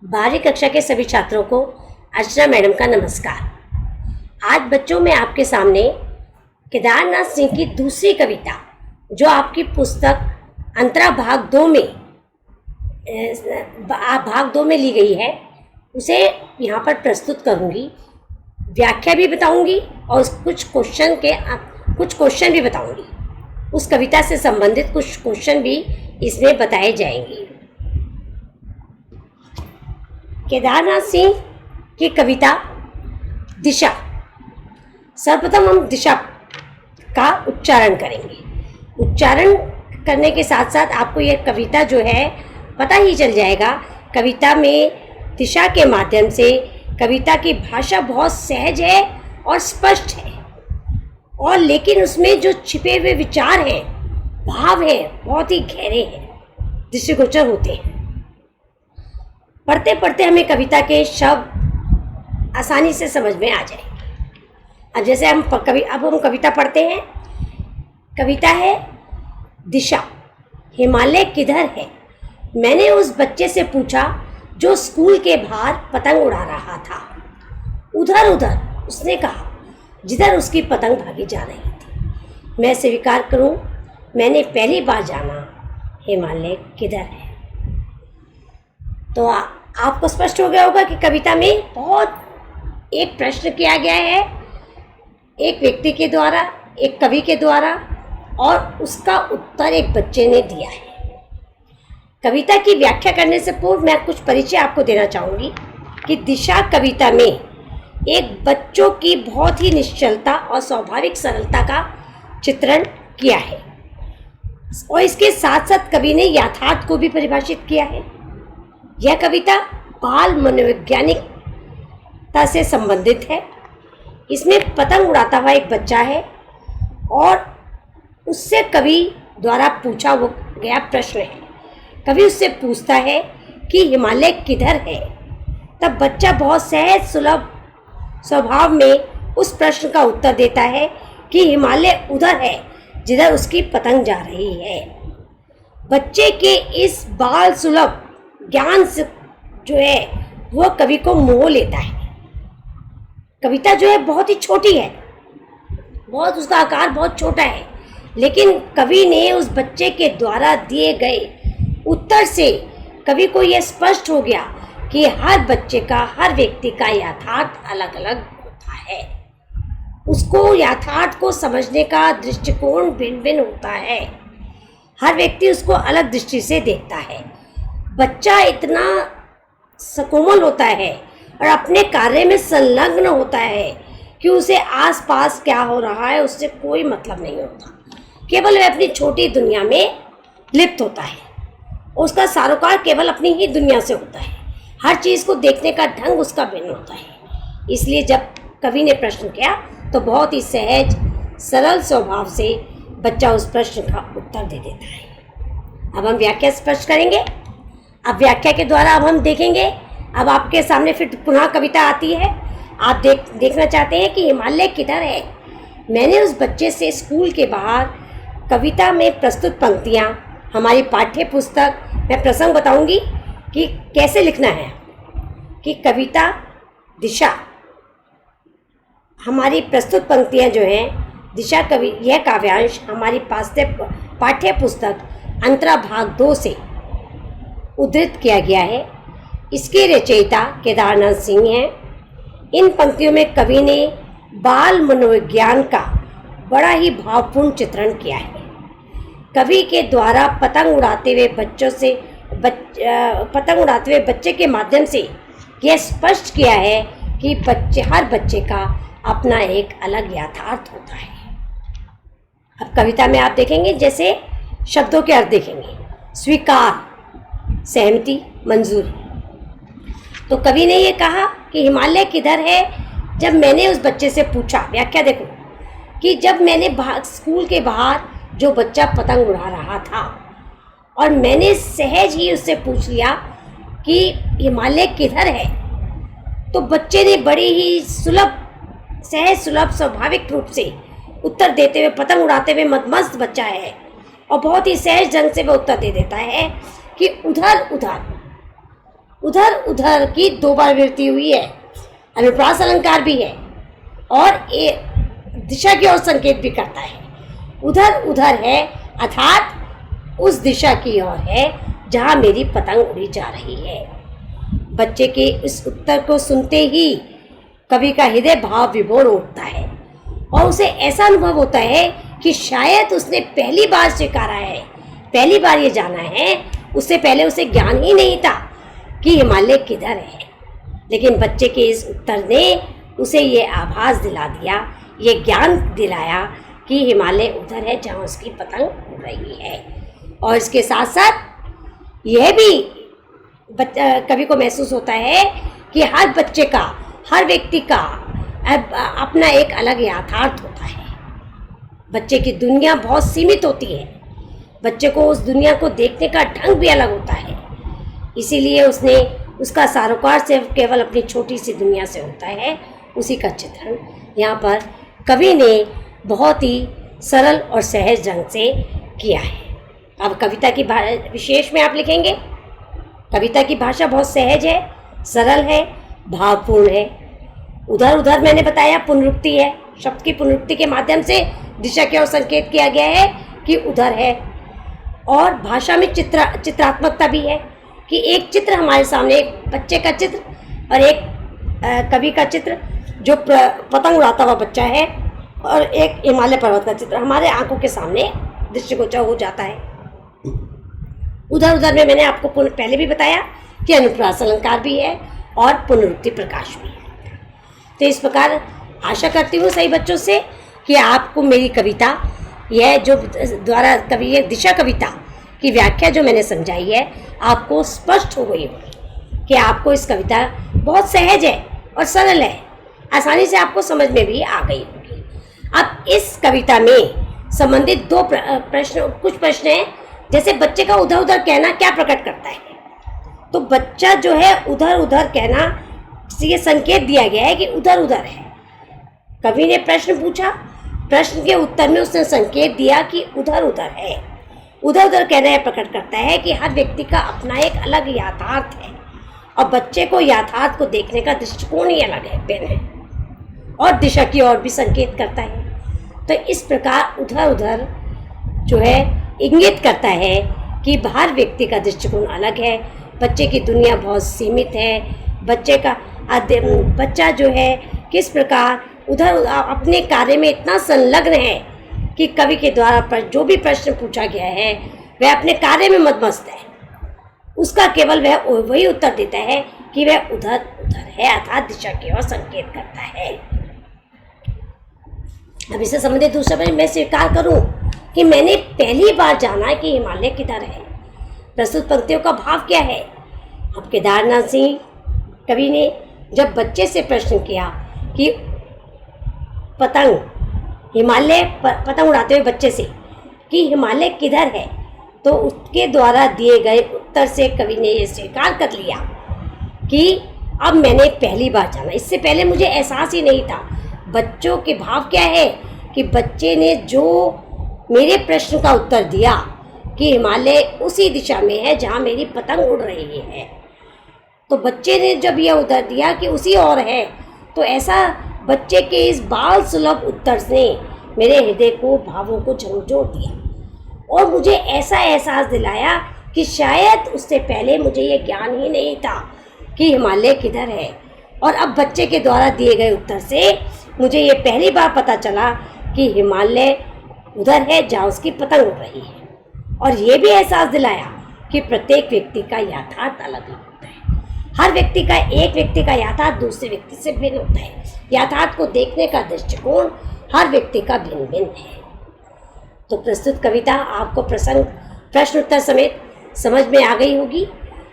12वीं कक्षा के सभी छात्रों को अर्चना मैडम का नमस्कार। आज बच्चों में आपके सामने केदारनाथ सिंह की दूसरी कविता जो आपकी पुस्तक अंतरा भाग 2 में ली गई है उसे यहाँ पर प्रस्तुत करूँगी। व्याख्या भी बताऊँगी और कुछ क्वेश्चन भी बताऊँगी। उस कविता से संबंधित कुछ क्वेश्चन भी इसमें बताए जाएंगे। केदारनाथ सिंह की कविता दिशा। सर्वप्रथम हम दिशा का उच्चारण करेंगे। उच्चारण करने के साथ साथ आपको यह कविता जो है पता ही चल जाएगा। कविता में दिशा के माध्यम से कविता की भाषा बहुत सहज है और स्पष्ट है, और लेकिन उसमें जो छिपे हुए विचार हैं, भाव हैं, बहुत ही गहरे हैं, दृष्टिगोचर होते हैं। पढ़ते पढ़ते हमें कविता के शब्द आसानी से समझ में आ जाएंगे। अब जैसे हम कविता पढ़ते हैं। कविता है दिशा। हिमालय किधर है? मैंने उस बच्चे से पूछा जो स्कूल के बाहर पतंग उड़ा रहा था। उधर उधर, उसने कहा, जिधर उसकी पतंग भागी जा रही थी। मैं स्वीकार करूं, मैंने पहली बार जाना हिमालय किधर है। तो आपको स्पष्ट हो गया होगा कि कविता में बहुत एक प्रश्न किया गया है, एक व्यक्ति के द्वारा, एक कवि के द्वारा, और उसका उत्तर एक बच्चे ने दिया है। कविता की व्याख्या करने से पूर्व मैं कुछ परिचय आपको देना चाहूँगी कि दिशा कविता में एक बच्चों की बहुत ही निश्चलता और स्वाभाविक सरलता का चित्रण किया है, और इसके साथ साथ कवि ने यथार्थ को भी परिभाषित किया है। यह कविता बाल मनोवैज्ञानिकता से संबंधित है। इसमें पतंग उड़ाता हुआ एक बच्चा है और उससे कवि द्वारा पूछा गया प्रश्न है। कवि उससे पूछता है कि हिमालय किधर है। तब बच्चा बहुत सहज सुलभ स्वभाव में उस प्रश्न का उत्तर देता है कि हिमालय उधर है जिधर उसकी पतंग जा रही है। बच्चे के इस बाल सुलभ ज्ञान से जो है वो कवि को मोह लेता है। कविता जो है बहुत ही छोटी है, बहुत उसका आकार बहुत छोटा है, लेकिन कवि ने उस बच्चे के द्वारा दिए गए उत्तर से कवि को यह स्पष्ट हो गया कि हर बच्चे का, हर व्यक्ति का यथार्थ अलग अलग होता है। उसको यथार्थ को समझने का दृष्टिकोण भिन्न भिन्न होता है। हर व्यक्ति उसको अलग दृष्टि से देखता है। बच्चा इतना सकोमल होता है और अपने कार्य में संलग्न होता है कि उसे आसपास क्या हो रहा है उससे कोई मतलब नहीं होता। केवल वह अपनी छोटी दुनिया में लिप्त होता है। उसका सरोकार केवल अपनी ही दुनिया से होता है। हर चीज़ को देखने का ढंग उसका भिन्न होता है। इसलिए जब कवि ने प्रश्न किया तो बहुत ही सहज सरल स्वभाव से बच्चा उस प्रश्न का उत्तर दे देता है। अब हम व्याख्या स्पष्ट करेंगे। अब व्याख्या के द्वारा अब हम देखेंगे। अब आपके सामने फिर पुनः कविता आती है। आप देखना चाहते हैं कि हिमालय किधर है। मैंने उस बच्चे से स्कूल के बाहर कविता में प्रस्तुत पंक्तियाँ हमारी पाठ्य पुस्तक, मैं प्रसंग बताऊंगी कि कैसे लिखना है। कि कविता दिशा हमारी प्रस्तुत पंक्तियाँ जो हैं दिशा कवि, यह काव्यांश हमारी पाठ्य पुस्तक अंतरा भाग 2 से उद्धृत किया गया है। इसके रचयिता केदारनाथ सिंह हैं। इन पंक्तियों में कवि ने बाल मनोविज्ञान का बड़ा ही भावपूर्ण चित्रण किया है। कवि के द्वारा पतंग उड़ाते हुए बच्चे के माध्यम से यह स्पष्ट किया है कि हर बच्चे का अपना एक अलग यथार्थ होता है। अब कविता में आप देखेंगे, जैसे शब्दों के अर्थ देखेंगे। स्वीकार, सहमति, मंजूरी। तो कवि ने ये कहा कि हिमालय किधर है। जब मैंने उस बच्चे से पूछा, व्याख्या देखो, कि जब मैंने स्कूल के बाहर जो बच्चा पतंग उड़ा रहा था और मैंने सहज ही उससे पूछ लिया कि हिमालय किधर है, तो बच्चे ने बड़ी ही सहज सुलभ स्वाभाविक रूप से उत्तर देते हुए, पतंग उड़ाते हुए मदमस्त बच्चा है और बहुत ही सहज ढंग से वह उत्तर दे देता है कि उधर उधर, उधर उधर की 2 बार विभक्ति हुई है, अनुप्रास अलंकार भी है और दिशा की ओर संकेत भी करता है। उधर उधर है अर्थात उस दिशा की ओर है जहाँ मेरी पतंग उड़ी जा रही है। बच्चे के इस उत्तर को सुनते ही कवि का हृदय भाव विभोर उठता है और उसे ऐसा अनुभव होता है कि शायद उसने पहली बार स्वीकारा है, पहली बार ये जाना है। उससे पहले उसे ज्ञान ही नहीं था कि हिमालय किधर है, लेकिन बच्चे के इस उत्तर ने उसे ये आभास दिला दिया, ये ज्ञान दिलाया कि हिमालय उधर है जहाँ उसकी पतंग उड़ रही है। और इसके साथ साथ यह भी कवि को महसूस होता है कि हर बच्चे का, हर व्यक्ति का अपना एक अलग यथार्थ होता है। बच्चे की दुनिया बहुत सीमित होती है, बच्चे को उस दुनिया को देखने का ढंग भी अलग होता है। इसीलिए उसका सारोकार से केवल अपनी छोटी सी दुनिया से होता है। उसी का चित्रण यहाँ पर कवि ने बहुत ही सरल और सहज ढंग से किया है। अब कविता की विशेष में आप लिखेंगे, कविता की भाषा बहुत सहज है, सरल है, भावपूर्ण है। उधर उधर मैंने बताया पुनरुक्ति है, शब्द की पुनरुक्ति के माध्यम से दिशा की ओर संकेत किया गया है कि उधर है। और भाषा में चित्रात्मकता भी है कि एक चित्र हमारे सामने, एक बच्चे का चित्र और एक कवि का चित्र जो पतंग उड़ाता हुआ बच्चा है, और एक हिमालय पर्वत का चित्र हमारे आंखों के सामने दृष्टिगोचर हो जाता है। उधर उधर में मैंने आपको पहले भी बताया कि अनुप्रास अलंकार भी है और पुनरुक्ति प्रकाश भी है। तो इस प्रकार आशा करती हूँ सही बच्चों से कि आपको मेरी कविता, यह जो द्वारा कवि ये दिशा कविता की व्याख्या जो मैंने समझाई है, आपको स्पष्ट हो गई होगी कि आपको इस कविता बहुत सहज है और सरल है, आसानी से आपको समझ में भी आ गई होगी। अब इस कविता में संबंधित कुछ प्रश्न हैं, जैसे बच्चे का उधर उधर कहना क्या प्रकट करता है। तो बच्चा जो है उधर उधर कहना, ये संकेत दिया गया है कि उधर उधर है। कवि ने प्रश्न पूछा, प्रश्न के उत्तर में उसने संकेत दिया कि उधर उधर है। उधर उधर कहना यह प्रकट करता है कि हर व्यक्ति का अपना एक अलग यथार्थ है और बच्चे को यथार्थ को देखने का दृष्टिकोण ही अलग है, भिन्न है, और दिशा की ओर भी संकेत करता है। तो इस प्रकार उधर उधर जो है इंगित करता है कि हर व्यक्ति का दृष्टिकोण अलग है, बच्चे की दुनिया बहुत सीमित है, बच्चा जो है किस प्रकार उधर अपने कार्य में इतना संलग्न है कि कवि के द्वारा जो भी प्रश्न पूछा गया है वह अपने कार्य में मदमस्त है। उसका केवल वह वही उत्तर देता है कि वह उधर उधर है, अर्थात दिशा की ओर संकेत करता है। अब इससे संबंधित दूसरा प्रश्न मैं स्वीकार करूं कि मैंने पहली बार जाना कि हिमालय किधर है। प्रस्तुत पंक्तियों का भाव क्या है। अब केदारनाथ सिंह कवि ने जब बच्चे से प्रश्न किया कि पतंग उड़ाते हुए बच्चे से कि हिमालय किधर है, तो उसके द्वारा दिए गए उत्तर से कवि ने ये स्वीकार कर लिया कि अब मैंने पहली बार जाना, इससे पहले मुझे एहसास ही नहीं था। बच्चों के भाव क्या है कि बच्चे ने जो मेरे प्रश्न का उत्तर दिया कि हिमालय उसी दिशा में है जहाँ मेरी पतंग उड़ रही है, तो बच्चे ने जब यह उत्तर दिया कि उसी ओर है, तो ऐसा बच्चे के इस बाल सुलभ उत्तर ने मेरे हृदय को, भावों को झंझोड़ दिया और मुझे ऐसा एहसास दिलाया कि शायद उससे पहले मुझे ये ज्ञान ही नहीं था कि हिमालय किधर है। और अब बच्चे के द्वारा दिए गए उत्तर से मुझे ये पहली बार पता चला कि हिमालय उधर है जहाँ उसकी पतंग उड़ रही है। और ये भी एहसास दिलाया कि प्रत्येक व्यक्ति का यथार्थ अलग होता है। हर व्यक्ति का, एक व्यक्ति का यथार्थ दूसरे व्यक्ति से भिन्न होता है। यथार्थ को देखने का दृष्टिकोण हर व्यक्ति का भिन्न भिन्न है। तो प्रस्तुत कविता आपको प्रश्न उत्तर समेत समझ में आ गई होगी,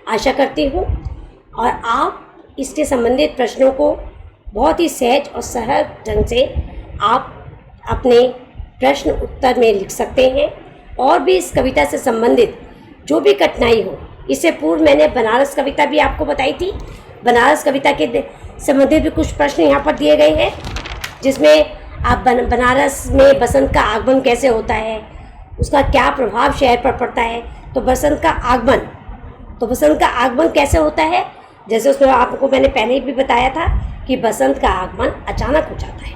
आशा करती हूँ। और आप इसके संबंधित प्रश्नों को बहुत ही सहज और सहज ढंग से आप अपने प्रश्न उत्तर में लिख सकते हैं। और भी इस कविता से संबंधित जो भी कठिनाई हो, इससे पूर्व मैंने बनारस कविता भी आपको बताई थी। बनारस कविता के संबंधित भी कुछ प्रश्न यहाँ पर दिए गए हैं, जिसमें आप बनारस में बसंत का आगमन कैसे होता है, उसका क्या प्रभाव शहर पर पड़ता है। तो बसंत का आगमन कैसे होता है जैसे उसमें आपको मैंने पहले भी बताया था कि बसंत का आगमन अचानक हो जाता है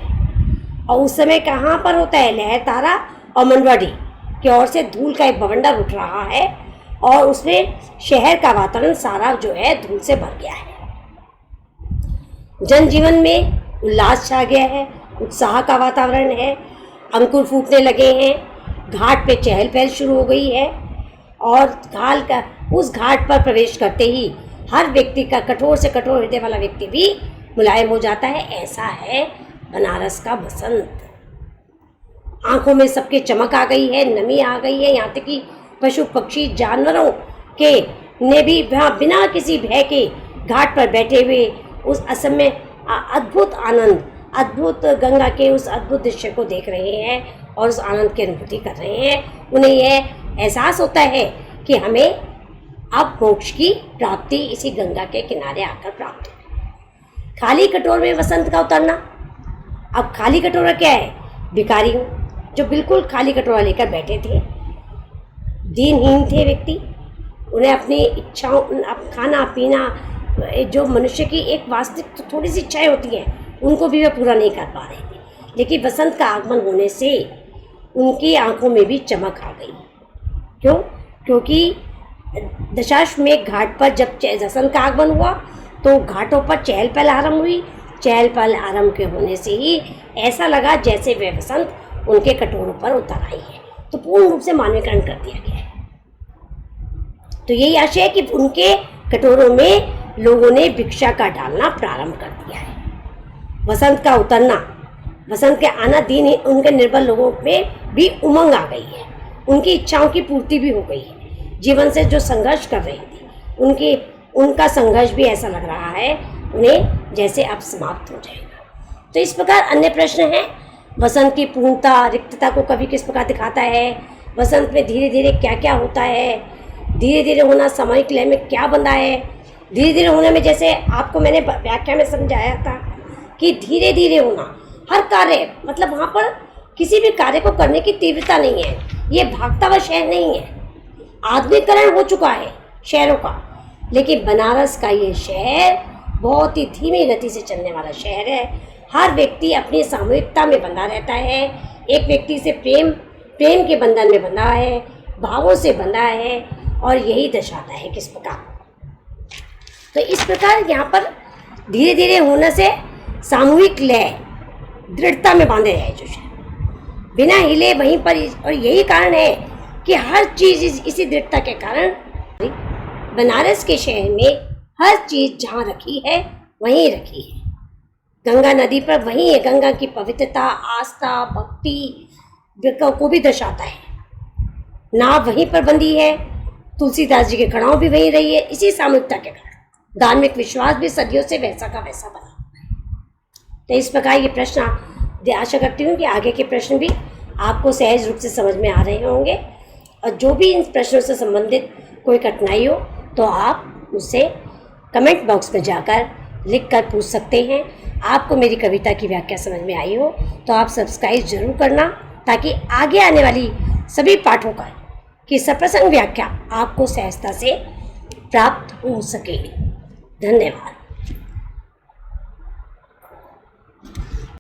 और उस समय कहाँ पर होता है, लहर तारा और मनवाड़ी की ओर से धूल का एक बवंडर उठ रहा है और उसमें शहर का वातावरण सारा जो है धूल से भर गया है। जनजीवन में उल्लास छा गया है, उत्साह का वातावरण है, अंकुर फूटने लगे हैं, घाट पे चहल पहल शुरू हो गई है और उस घाट पर प्रवेश करते ही हर व्यक्ति का कठोर से कठोर हृदय वाला व्यक्ति भी मुलायम हो जाता है। ऐसा है बनारस का बसंत। आंखों में सबके चमक आ गई है, नमी आ गई है, यहाँ तक कि पशु पक्षी जानवरों के ने भी बिना किसी भय के घाट पर बैठे हुए उस असमय अद्भुत आनंद, अद्भुत गंगा के उस अद्भुत दृश्य को देख रहे हैं और उस आनंद की अनुभूति कर रहे हैं। उन्हें यह एहसास होता है कि हमें अब मोक्ष की प्राप्ति इसी गंगा के किनारे आकर प्राप्त हो। खाली कटोर में वसंत का उतरना। अब खाली कटोरा क्या है? भिखारियों जो बिल्कुल खाली कटोरा लेकर बैठे थे, दीनहीन थे व्यक्ति, उन्हें अपनी इच्छाओं, खाना पीना, जो मनुष्य की एक वास्तविक तो थोड़ी सी इच्छाएं होती हैं उनको भी वे पूरा नहीं कर पा रहे थे। लेकिन बसंत का आगमन होने से उनकी आंखों में भी चमक आ गई। क्यों? क्योंकि दशाश्वमेध घाट पर जब बसंत का आगमन हुआ तो घाटों पर चहल पहल आरंभ हुई। चहल पहल आरंभ के होने से ही ऐसा लगा जैसे वे बसंत उनके कटोरों पर उतर आई है, तो पूर्ण रूप से मानवीकरण कर दिया गया है। तो यही आशय है कि उनके कटोरों में लोगों ने भिक्षा का डालना प्रारंभ कर दिया है। बसंत का उतरना, बसंत के आना दिन ही उनके निर्बल लोगों में भी उमंग आ गई है, उनकी इच्छाओं की पूर्ति भी हो गई है। जीवन से जो संघर्ष कर रही थी उनका संघर्ष भी ऐसा लग रहा है उन्हें जैसे अब समाप्त हो जाएगा। तो इस प्रकार अन्य प्रश्न हैं, बसंत की पूर्णता रिक्तता को कवि किस प्रकार दिखाता है, बसंत में धीरे धीरे क्या क्या होता है, धीरे धीरे होना सामयिक लय में क्या बंधा है। धीरे धीरे होने में जैसे आपको मैंने व्याख्या में समझाया था कि धीरे धीरे होना, हर कार्य मतलब वहाँ पर किसी भी कार्य को करने की तीव्रता नहीं है, ये भागता हुआ शहर नहीं है। आधुनिकीकरण हो चुका है शहरों का, लेकिन बनारस का ये शहर बहुत ही धीमी गति से चलने वाला शहर है। हर व्यक्ति अपनी सामूहिकता में बंधा रहता है, एक व्यक्ति से प्रेम के बंधन में बंधा है, भावों से बंधा है और यही दर्शाता है किस प्रकार। तो इस प्रकार यहाँ पर धीरे धीरे होने से सामूहिक लय दृढ़ता में बांधे रहे जो शहर बिना हिले वहीं पर, और यही कारण है कि हर चीज़ इसी दृढ़ता के कारण बनारस के शहर में हर चीज़ जहाँ रखी है वहीं रखी है। गंगा नदी पर वहीं है, गंगा की पवित्रता, आस्था, भक्ति को भी दर्शाता है। नाव वहीं पर बंधी है, तुलसीदास जी के कड़ाव भी वहीं रही है। इसी सामूहिकता के कारण धार्मिक विश्वास भी सदियों से वैसा का वैसा बना हुआ है। तो इस प्रकार ये प्रश्न आशा करती हूँ कि आगे के प्रश्न भी आपको सहज रूप से समझ में आ रहे होंगे, और जो भी इन प्रश्नों से संबंधित कोई कठिनाई हो तो आप मुझसे कमेंट बॉक्स में जाकर लिख कर पूछ सकते हैं। आपको मेरी कविता की व्याख्या समझ में आई हो तो आप सब्सक्राइब जरूर करना, ताकि आगे आने वाली सभी पाठों की सप्रसंग व्याख्या आपको सहजता से प्राप्त हो सके। धन्यवाद।